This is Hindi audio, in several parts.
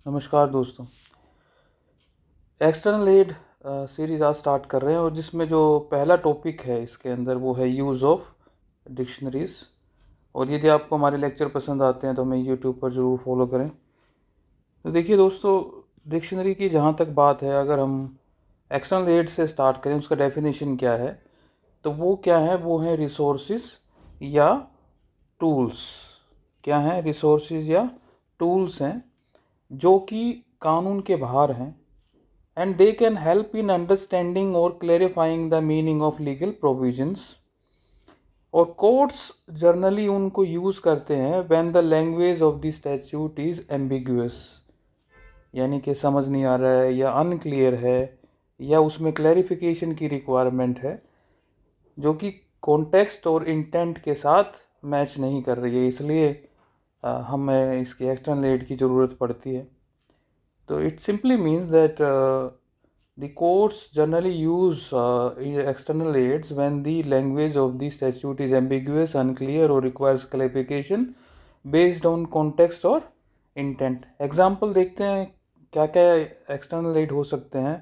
नमस्कार दोस्तों। एक्सटर्नल एड सीरीज़ आज स्टार्ट कर रहे हैं और जिसमें जो पहला टॉपिक है इसके अंदर वो है यूज़ ऑफ डिक्शनरीज़। और यदि आपको हमारे लेक्चर पसंद आते हैं तो हमें यूट्यूब पर ज़रूर फॉलो करें। तो देखिए दोस्तों, डिक्शनरी की जहाँ तक बात है, अगर हम एक्सटर्नल एड से स्टार्ट करें, उसका डेफिनेशन क्या है, तो वो क्या है, वो है रिसोर्सेज या टूल्स। क्या हैं? रिसोर्सेज या टूल्स हैं जो कि कानून के बाहर हैं, and they can help in understanding or clarifying the meaning of legal provisions। और कोर्ट्स जनरली उनको यूज़ करते हैं when the language of the statute is ambiguous, यानी कि समझ नहीं आ रहा है या अनक्लियर है या उसमें क्लैरिफिकेशन की रिक्वायरमेंट है जो कि कॉन्टेक्स्ट और इंटेंट के साथ मैच नहीं कर रही है, इसलिए हमें इसकी एक्सटर्नल एड की ज़रूरत पड़ती है। तो it simply means that the courts generally use external aids when the language of the statute is ambiguous, unclear or requires clarification based on context और intent। एग्जाम्पल देखते हैं क्या क्या एक्सटर्नल एड हो सकते हैं।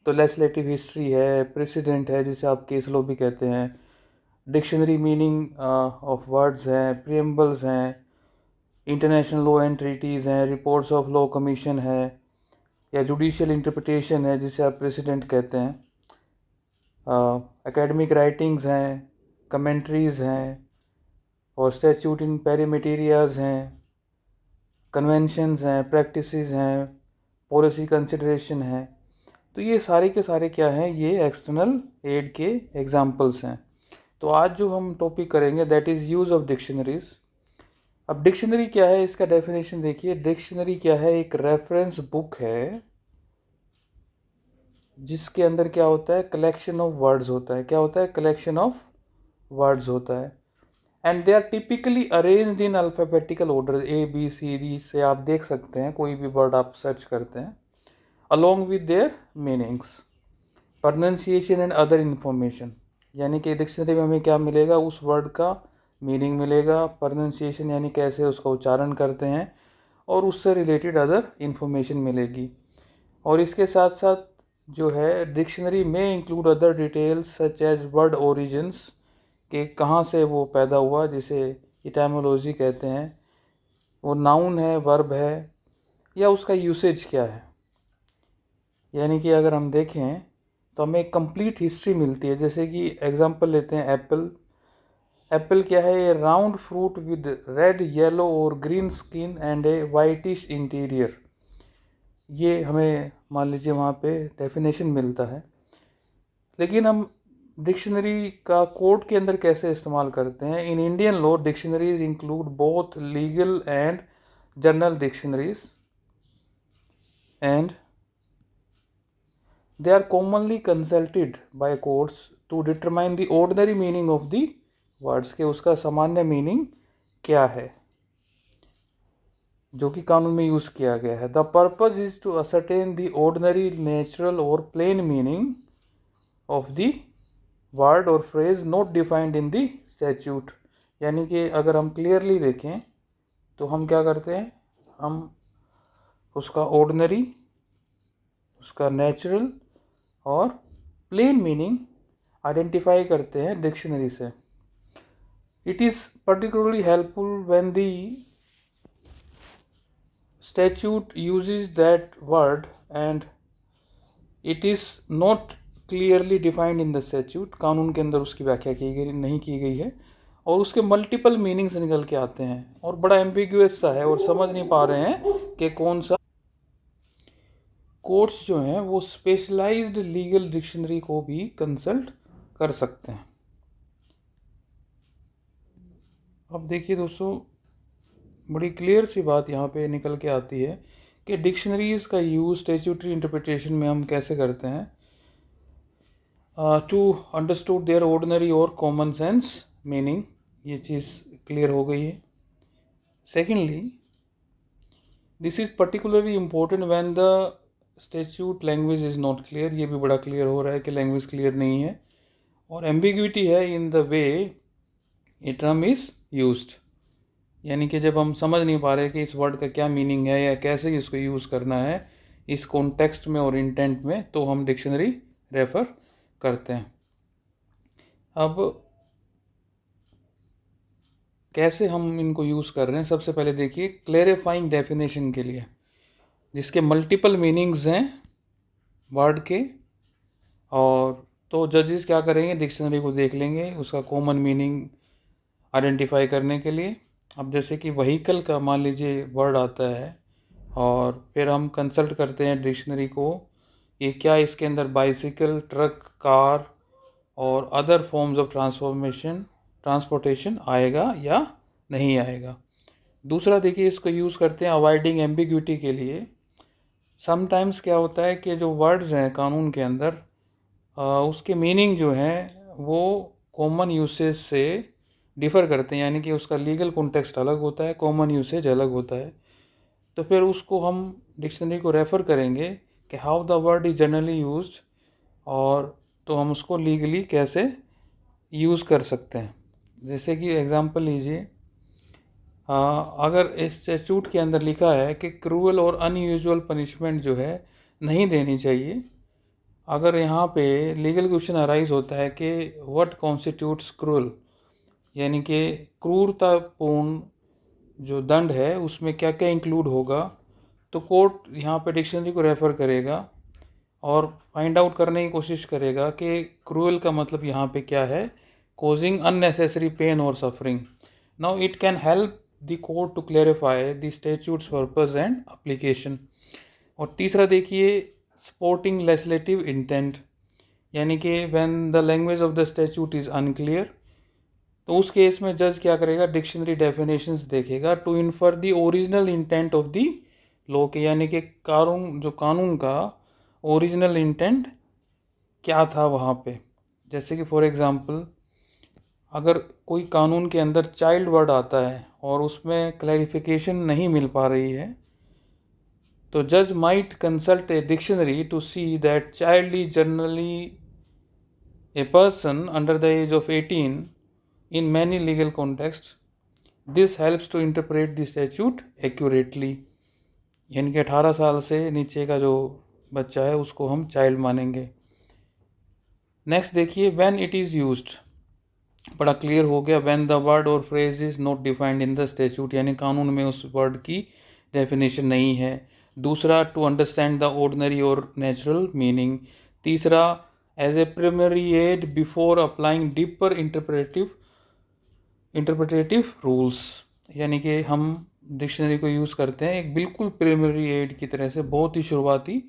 तो लेजिस्लेटिव हिस्ट्री है, प्रेसिडेंट है जिसे आप केस लॉ भी कहते हैं, डिक्शनरी मीनिंग ऑफ वर्ड्स हैं, प्रियम्बल्स हैं, इंटरनेशनल लॉ एंड ट्रीटीज़ हैं, रिपोर्ट्स ऑफ लॉ कमीशन है, या जुडिशियल इंटरप्रिटेशन है जिसे आप प्रेसिडेंट कहते हैं, एकेडमिक राइटिंग्स हैं, कमेंट्रीज़ हैं, और स्टैट्यूट इन पेरीमेटेरियाज हैं, कन्वेंशंस हैं, प्रैक्टिसेस हैं, पॉलिसी कंसिडरेशन है। तो ये सारे के सारे क्या हैं, ये एक्सटर्नल एड के एग्जांपल्स हैं। तो आज जो हम टॉपिक करेंगे that is use of dictionaries. अब डिक्शनरी क्या है, इसका डेफिनेशन देखिए। डिक्शनरी क्या है? एक रेफरेंस बुक है जिसके अंदर क्या होता है, कलेक्शन ऑफ वर्ड्स होता है। क्या होता है? कलेक्शन ऑफ वर्ड्स होता है। And they are typically arranged in alphabetical order, A B C D से आप देख सकते हैं, कोई भी वर्ड आप सर्च करते हैं, along with their meanings, pronunciation and other information. यानी कि डिक्शनरी में हमें क्या मिलेगा, उस वर्ड का मीनिंग मिलेगा, प्रोनाउंसिएशन यानी कैसे उसका उच्चारण करते हैं, और उससे रिलेटेड अदर इन्फॉर्मेशन मिलेगी। और इसके साथ साथ जो है डिक्शनरी में include other details such as word origins, कि कहाँ से वो पैदा हुआ, जिसे इटाइमोलॉजी कहते हैं, वो नाउन है, वर्ब है, या उसका यूसेज क्या है। यानी कि अगर हम देखें तो हमें एक कंप्लीट हिस्ट्री मिलती है। जैसे कि एग्जांपल लेते हैं एप्पल। एप्पल क्या है? ये round fruit with red, yellow और green skin and a whitish interior. ये हमें मान लीजिए वहाँ पे डेफिनेशन मिलता है। लेकिन हम डिक्शनरी का कोर्ट के अंदर कैसे इस्तेमाल करते हैं? In Indian law dictionaries include both legal and general dictionaries, and they are commonly consulted by courts to determine the ordinary meaning of the words, के उसका सामान्य मीनिंग क्या है जो कि कानून में यूज़ किया गया है। The purpose is to ascertain the ordinary, natural और plain meaning of the word और phrase not defined in the statute. यानी कि अगर हम क्लियरली देखें तो हम क्या करते हैं, हम उसका ऑर्डिनरी, उसका नेचुरल और प्लेन मीनिंग आइडेंटिफाई करते हैं डिक्शनरी से। It is particularly helpful when the statute uses that word and it is not clearly defined in the statute। कानून के अंदर उसकी व्याख्या की गई नहीं की गई है और उसके मल्टीपल मीनिंग्स निकल के आते हैं और बड़ा एम्बिगुअस सा है और समझ नहीं पा रहे हैं कि कौन सा। कोर्ट्स जो हैं वो स्पेशलाइज्ड लीगल डिक्शनरी को भी कंसल्ट कर सकते हैं। अब देखिए दोस्तों, बड़ी क्लियर सी बात यहाँ पे निकल के आती है कि डिक्शनरीज़ का यूज़ स्टैट्यूटरी इंटरप्रिटेशन में हम कैसे करते हैं, टू अंडरस्टूड देयर ऑर्डिनरी और कॉमन सेंस मीनिंग। ये चीज़ क्लियर हो गई है। Secondly, this is particularly important when the statute language is not clear. ये भी बड़ा क्लियर हो रहा है कि लैंग्वेज क्लियर नहीं है और एम्बिग्विटी है in the way a term is used. यानी कि जब हम समझ नहीं पा रहे कि इस वर्ड का क्या मीनिंग है या कैसे इसको यूज़ करना है इस कॉन्टेक्स्ट में और इंटेंट में, तो हम डिक्शनरी रेफ़र करते हैं। अब कैसे हम इनको यूज़ कर रहे हैं, सबसे पहले देखिए क्लेरिफाइंग डेफिनेशन के लिए, जिसके मल्टीपल मीनिंग्स हैं वर्ड के। और तो जजेस क्या करेंगे, डिक्शनरी को देख लेंगे उसका कॉमन मीनिंग आइडेंटिफाई करने के लिए। अब जैसे कि व्हीकल का मान लीजिए वर्ड आता है और फिर हम कंसल्ट करते हैं डिक्शनरी को कि क्या इसके अंदर बाइसिकल, ट्रक, कार और अदर फॉर्म्स ऑफ ट्रांसपोर्टेशन आएगा या नहीं आएगा। दूसरा देखिए इसको यूज़ करते हैं अवॉइडिंग एम्बिग्विटी के लिए। समटाइम्स क्या होता है कि जो वर्ड्स हैं कानून के अंदर उसके मीनिंग जो हैं वो कॉमन यूसेज से डिफ़र करते हैं, यानी कि उसका लीगल कॉन्टेक्स्ट अलग होता है, कॉमन यूसेज अलग होता है। तो फिर उसको हम डिक्शनरी को रेफ़र करेंगे कि how the word is generally used, और तो हम उसको लीगली कैसे यूज़ कर सकते हैं। जैसे कि एग्ज़ाम्पल लीजिए, अगर इस स्टैट्यूट के अंदर लिखा है कि क्रूअल और अनयूजुअल पनिशमेंट जो है नहीं देनी चाहिए, अगर यहाँ पे लीगल क्वेश्चन अराइज होता है कि व्हाट कॉन्स्टिट्यूट्स क्रूअल, यानी कि क्रूरतापूर्ण जो दंड है उसमें क्या क्या इंक्लूड होगा, तो कोर्ट यहाँ पे डिक्शनरी को रेफ़र करेगा और फाइंड आउट करने की कोशिश करेगा कि क्रूअल का मतलब यहाँ पे क्या है, कॉजिंग अननेसेसरी पेन और suffering. Now it can help the court to clarify the statute's purpose and application. और तीसरा देखिए सपोर्टिंग लेजिस्लेटिव इंटेंट, यानी कि when the language of the statute is unclear, तो उस केस में जज क्या करेगा, डिक्शनरी डेफिनेशंस देखेगा to infer the original intent of the law के, यानी कि कानून का ओरिजिनल इंटेंट क्या था वहाँ पे। जैसे कि फॉर एग्ज़ाम्पल अगर कोई कानून के अंदर चाइल्ड वर्ड आता है और उसमें क्लैरिफिकेशन नहीं मिल पा रही है, तो जज might consult a dictionary to see that child is generally a person under the age of 18 in many legal context. This helps to interpret the statute accurately, यानी कि 18 साल से नीचे का जो बच्चा है उसको हम चाइल्ड मानेंगे। नेक्स्ट देखिए व्हेन इट इज़ यूज्ड, बड़ा क्लियर हो गया, व्हेन द वर्ड और phrase is not defined in the statute, यानी कानून में उस वर्ड की डेफिनेशन नहीं है। दूसरा टू अंडरस्टैंड द ऑर्डिनरी और नेचुरल मीनिंग। तीसरा as a preliminary aid before applying deeper interpretive rules, यानी कि हम डिक्शनरी को यूज़ करते हैं एक बिल्कुल प्रिलिमिनरी एड की तरह से, बहुत ही शुरुआती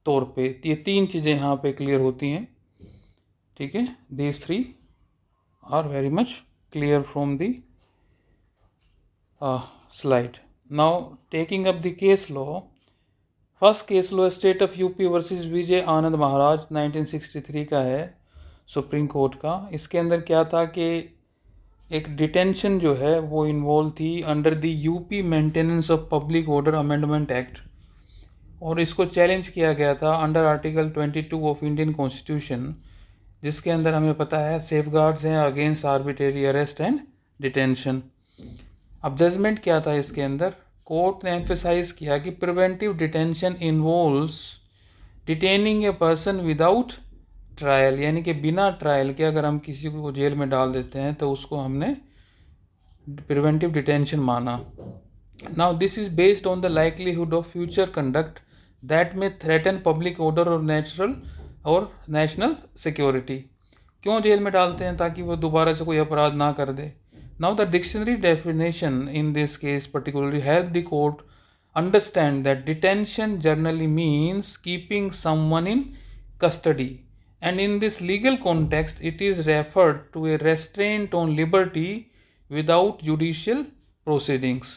तौर पे। ये तीन चीज़ें यहाँ पे क्लियर होती हैं, ठीक है। These three are very much clear from the slide. Now taking up the case law, first case law state of UP versus Vijay Anand Maharaj 1963 का है, सुप्रीम कोर्ट का। इसके अंदर क्या था कि एक डिटेंशन जो है वो इन्वॉल्व थी under the UP maintenance of public order amendment act, और इसको चैलेंज किया गया था under article 22 of Indian constitution, जिसके अंदर हमें पता है सेफगार्ड्स हैं against arbitrary arrest and detention. अब जजमेंट क्या था इसके अंदर, कोर्ट ने एम्फेसाइज किया कि preventive detention involves detaining a person without trial, यानी कि बिना ट्रायल के अगर हम किसी को जेल में डाल देते हैं तो उसको हमने प्रिवेंटिव डिटेंशन माना। Now this is based on the likelihood of future conduct that में थ्रेटन पब्लिक ऑर्डर और नेशनल सिक्योरिटी। क्यों जेल में डालते हैं, ताकि वो दोबारा से कोई अपराध ना कर दे। Now the dictionary definition in this case particularly help the court understand that detention generally means keeping someone in custody, and in this legal context it is referred to a restraint on liberty without judicial proceedings।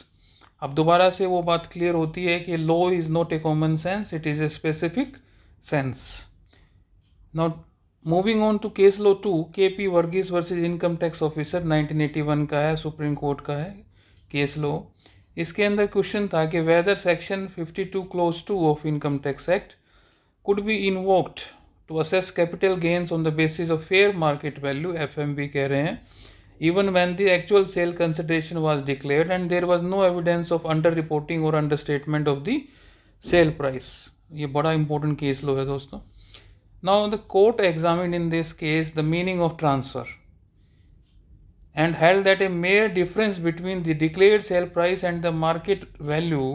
अब दोबारा से वो बात क्लियर होती है कि law is not a common sense, it is a specific sense. Now moving on to case law 2, KP Varghese versus income tax officer 1981 का है, सुप्रीम कोर्ट का है केस लॉ। इसके अंदर क्वेश्चन था कि whether section 52 clause 2 of income tax act could be invoked to assess capital gains on the basis of fair market value, FMV कह रहे हैं, even when the actual sale consideration was declared and there was no evidence of underreporting or understatement of the sale price. ये बड़ा important case law है दोस्तों. Now the court examined in this case the meaning of transfer and held that a mere difference between the declared sale price and the market value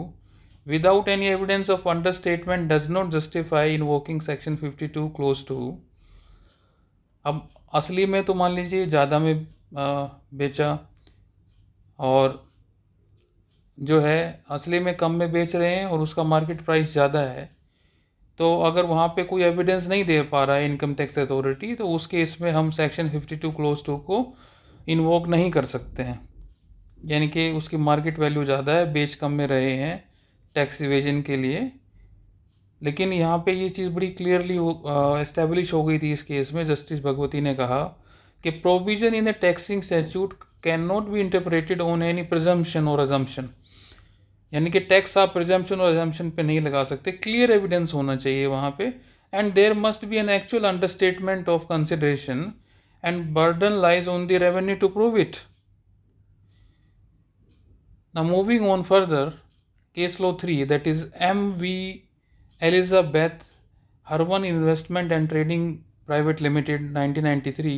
without any evidence of understatement does not justify invoking section 52 clause 2. अब असली में तो मान लीजिए ज़्यादा में बेचा और जो है असली में कम में बेच रहे हैं और उसका मार्केट प्राइस ज़्यादा है, तो अगर वहाँ पे कोई एविडेंस नहीं दे पा रहा है इनकम टैक्स अथॉरिटी, तो उस केस में हम सेक्शन 52 क्लोज 2 को इन्वोक नहीं कर सकते हैं. यानी कि उसकी मार्केट वैल्यू ज़्यादा है, बेच कम में रहे हैं टैक्स इवेजन के लिए. लेकिन यहाँ पे ये चीज़ बड़ी क्लियरली एस्टेब्लिश हो गई थी इस केस में. जस्टिस भगवती ने कहा कि provision in the taxing statute can not be interpreted on any presumption और अजम्पशन. यानी कि टैक्स आप प्रिजम्पशन और अजम्पशन पे नहीं लगा सकते, क्लियर एविडेंस होना चाहिए वहाँ पे. And there must be an actual understatement of consideration and burden lies on the revenue to prove it. Now moving on further, case law 3, that is MV Elizabeth Harvan Investment and Trading Private Limited 1993,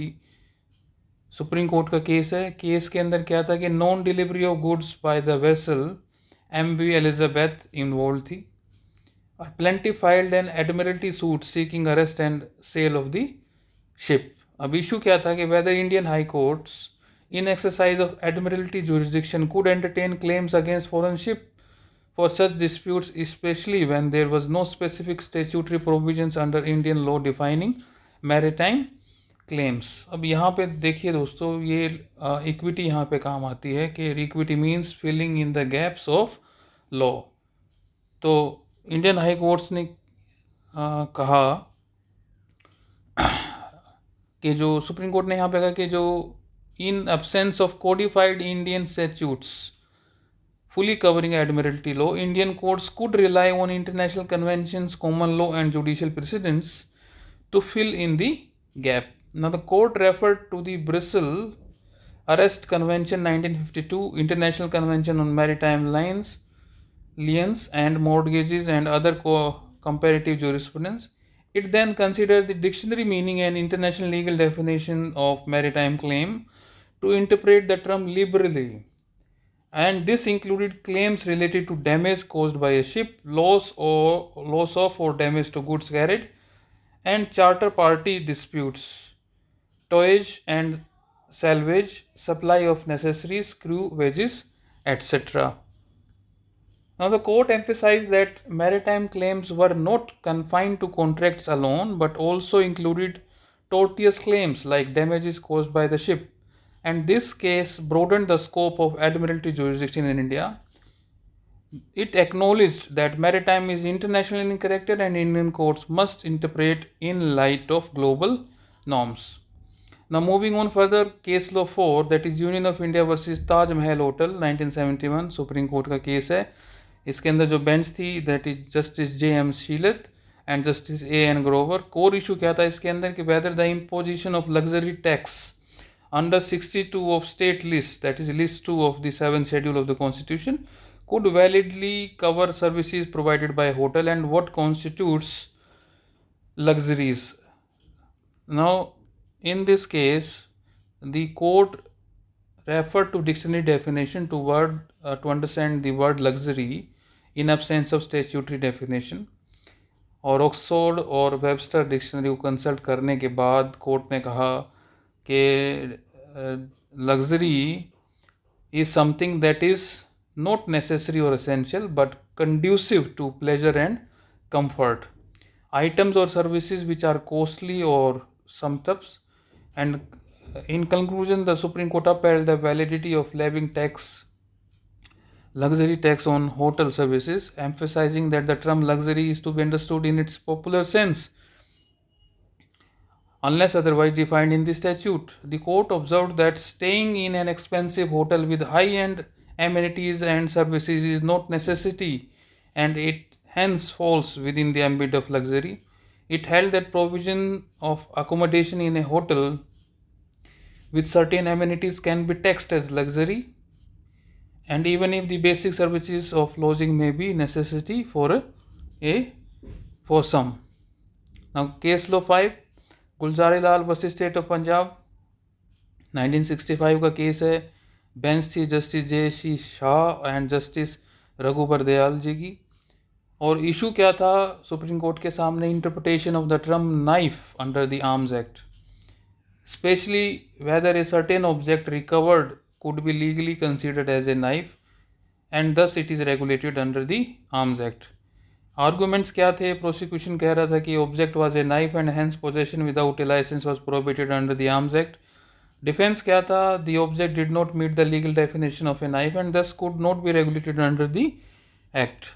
supreme court का केस है. केस के अंदर क्या था कि non delivery of goods by the vessel MV Elizabeth involve थी. और plaintiff filed an admiralty suit seeking arrest and sale of the ship. अब इशू क्या था कि whether Indian high courts in exercise of admiralty jurisdiction could entertain claims against foreign ship for such disputes, especially when there was no specific statutory provisions under Indian law defining maritime claims. अब यहाँ पे देखिए दोस्तों, ये इक्विटी यहाँ पे काम आती है कि equity means filling in the gaps of law. तो इंडियन हाई कोर्ट्स ने कहा कि जो सुप्रीम कोर्ट ने यहाँ पे कहा कि जो in absence of codified Indian statutes fully covering admiralty law, Indian courts could rely on international conventions, common law and judicial precedents to fill in the gap. Now the court referred to the Brussels Arrest Convention 1952, International Convention on Maritime Liens and Mortgages and other comparative jurisprudence. It then considered the dictionary meaning and international legal definition of maritime claim to interpret the term liberally, and this included claims related to damage caused by a ship, loss of or damage to goods carried, and charter party disputes, towage and salvage, supply of necessaries, crew wages, etc. Now the court emphasized that maritime claims were not confined to contracts alone but also included tortious claims like damages caused by the ship, and this case broadened the scope of admiralty jurisdiction in India. It acknowledged that maritime is internationally in character and Indian courts must interpret in light of global norms. Now moving on further, case law 4, that is Union of India versus Taj Mahal Hotel 1971, Supreme court का केस है. इसके अंदर जो बेंच थी that is justice JM Shelat and justice AN Grover. Core issue क्या था इसके अंदर कि whether the imposition of luxury tax under 62 of state list, that is list 2 of the 7th schedule of the constitution, could validly cover services provided by a hotel and what constitutes luxuries. Now in this case the court referred to dictionary definition to understand the word luxury in absence of statutory definition, और ऑक्सफोर्ड और वेबस्टर डिक्शनरी को कंसल्ट करने के बाद कोर्ट ने कहा कि luxury is something that is not necessary और essential but conducive to pleasure and comfort. Items और सर्विसेज विच आर कॉस्टली और sumptuous. And in conclusion, the Supreme Court upheld the validity of levying luxury tax on hotel services, emphasizing that the term luxury is to be understood in its popular sense unless otherwise defined in the statute. The court observed that staying in an expensive hotel with high-end amenities and services is not necessity and it hence falls within the ambit of luxury. It held that provision of accommodation in a hotel with certain amenities can be taxed as luxury, and even if the basic services of lodging may be necessity a for some. Now, case law 5, Gulzari Lal versus state of Punjab, 1965 का केस है। बेंच थी justice J C Shah and justice Raghubar Dayal ji की। और इशू क्या था सुप्रीम कोर्ट के सामने? Interpretation of the term knife under the Arms Act, specially whether a certain object recovered could be legally considered as a knife and thus it is regulated under the arms act. Arguments क्या थे? प्रोसिक्यूशन कह रहा था कि object was a knife and hence possession without a licence was prohibited under the Arms Act. Defence क्या था? The object did not meet the legal definition of a knife and thus could not be regulated under the act.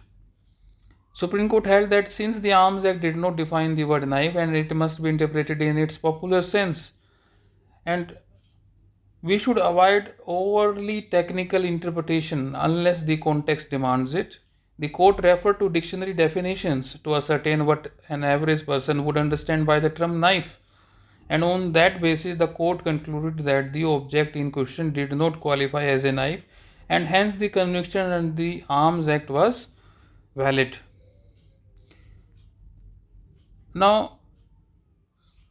Supreme Court held that since the Arms Act did not define the word knife and it must be interpreted in its popular sense, and we should avoid overly technical interpretation unless the context demands it. The court referred to dictionary definitions to ascertain what an average person would understand by the term knife, and on that basis, the court concluded that the object in question did not qualify as a knife, and hence the conviction under the Arms Act was valid. Now,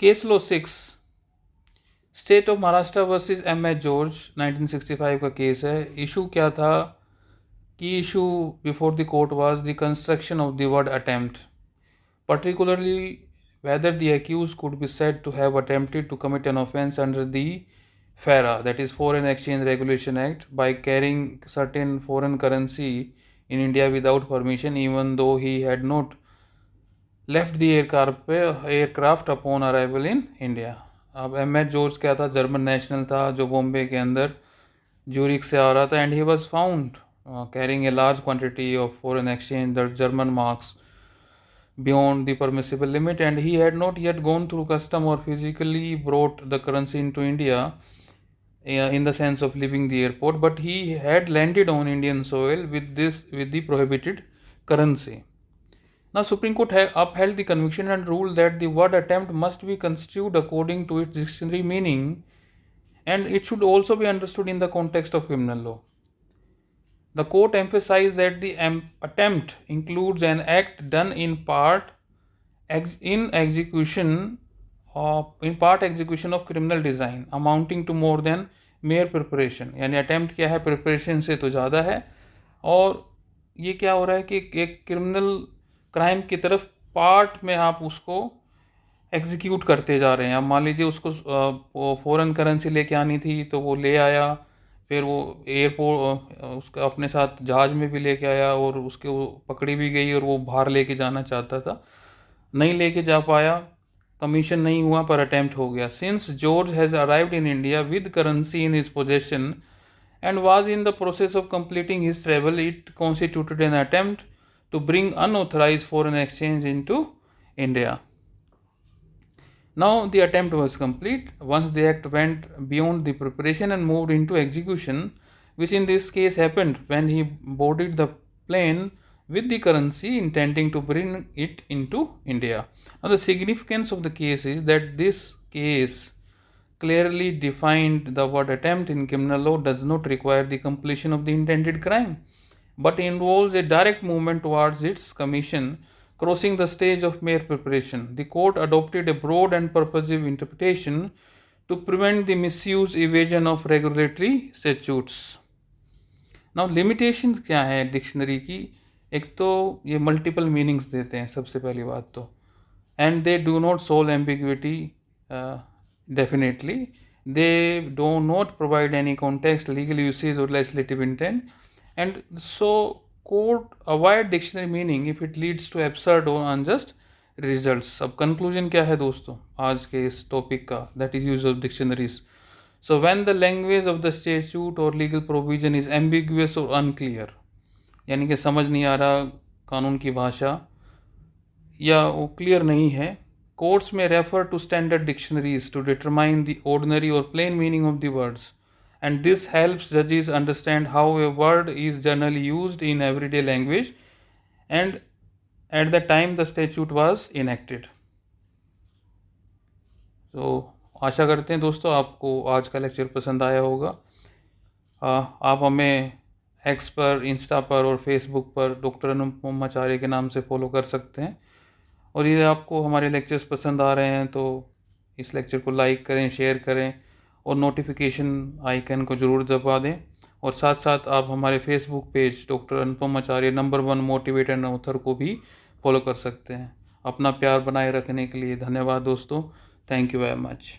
case law 6, state of Maharashtra versus M H George, 1965 का केस है। इशू क्या था? Key issue before the court was the construction of the word attempt, particularly whether the accused could be said to have attempted to commit an offense under the FARA, that is Foreign Exchange Regulation Act, by carrying certain foreign currency in India without permission, even though he had not left the aircraft upon arrival in India. अब एम एच जॉर्ज क्या था? जर्मन नेशनल था जो बॉम्बे के अंदर ज्यूरिक से आ रहा था, and he was found carrying a large quantity of foreign exchange the German marks beyond the permissible limit, and he had not yet gone through custom or physically brought the currency into India in the sense of leaving the airport, but he had landed on Indian soil with the prohibited currency. Now, Supreme Court upheld the conviction and ruled that the word attempt must be construed according to its dictionary meaning, and it should also be understood in the context of criminal law. The court emphasized that the attempt includes an act done in part execution of criminal design amounting to more than mere preparation. यानी attempt क्या है? preparation से तो ज़्यादा है। और ये क्या हो रहा है कि एक क्रिमिनल क्राइम की तरफ पार्ट में आप उसको एग्जीक्यूट करते जा रहे हैं। अब मान लीजिए उसको फॉरेन करेंसी लेके आनी थी तो वो ले आया, फिर वो एयरपोर्ट उसका अपने साथ जहाज़ में भी लेके आया और उसके वो पकड़ी भी गई और वो बाहर लेके जाना चाहता था, नहीं लेके जा पाया, कमीशन नहीं हुआ पर अटैम्प्ट हो गया। Since George has arrived in India with currency in his possession and was in the process of completing his travel, it constituted an attempt to bring unauthorized foreign exchange into India. Now the attempt was complete once the act went beyond the preparation and moved into execution, which in this case happened when he boarded the plane with the currency intending to bring it into India. Now the significance of the case is that this case clearly defined the word attempt in criminal law does not require the completion of the intended crime, but involves a direct movement towards its commission, crossing the stage of mere preparation. The court adopted a broad and purposive interpretation to prevent the misuse, evasion of regulatory statutes. Now, limitations क्या है डिक्शनरी की? एक तो ये मल्टीपल मीनिंग्स देते हैं सबसे पहली बात तो, and they do not solve ambiguity. Definitely, they do not provide any context, legal usage or legislative intent, and so court avoid dictionary meaning if it leads to absurd or unjust results. अब conclusion क्या है दोस्तों आज के इस टॉपिक का? that is use of dictionaries. So when the language of the statute or legal provision is ambiguous or unclear, यानी कि समझ नहीं आ रहा कानून की भाषा या वो क्लियर नहीं है, courts may refer to standard dictionaries to determine the ordinary or plain meaning of the words, and this helps judges understand how a word is generally used in everyday language and at the time the statute was enacted. So आशा करते हैं दोस्तों आपको आज का लेक्चर पसंद आया होगा। आप हमें एक्स पर, इंस्टा पर और फेसबुक पर डॉक्टर अनुपम आचार्य के नाम से फॉलो कर सकते हैं। और यदि आपको हमारे लेक्चर्स पसंद आ रहे हैं तो इस लेक्चर को लाइक करें, शेयर करें और नोटिफिकेशन आइकन को ज़रूर दबा दें। और साथ साथ आप हमारे Facebook page doctor Anupam Acharya number 1 motivator and author को भी फॉलो कर सकते हैं। अपना प्यार बनाए रखने के लिए धन्यवाद दोस्तों। Thank you very much.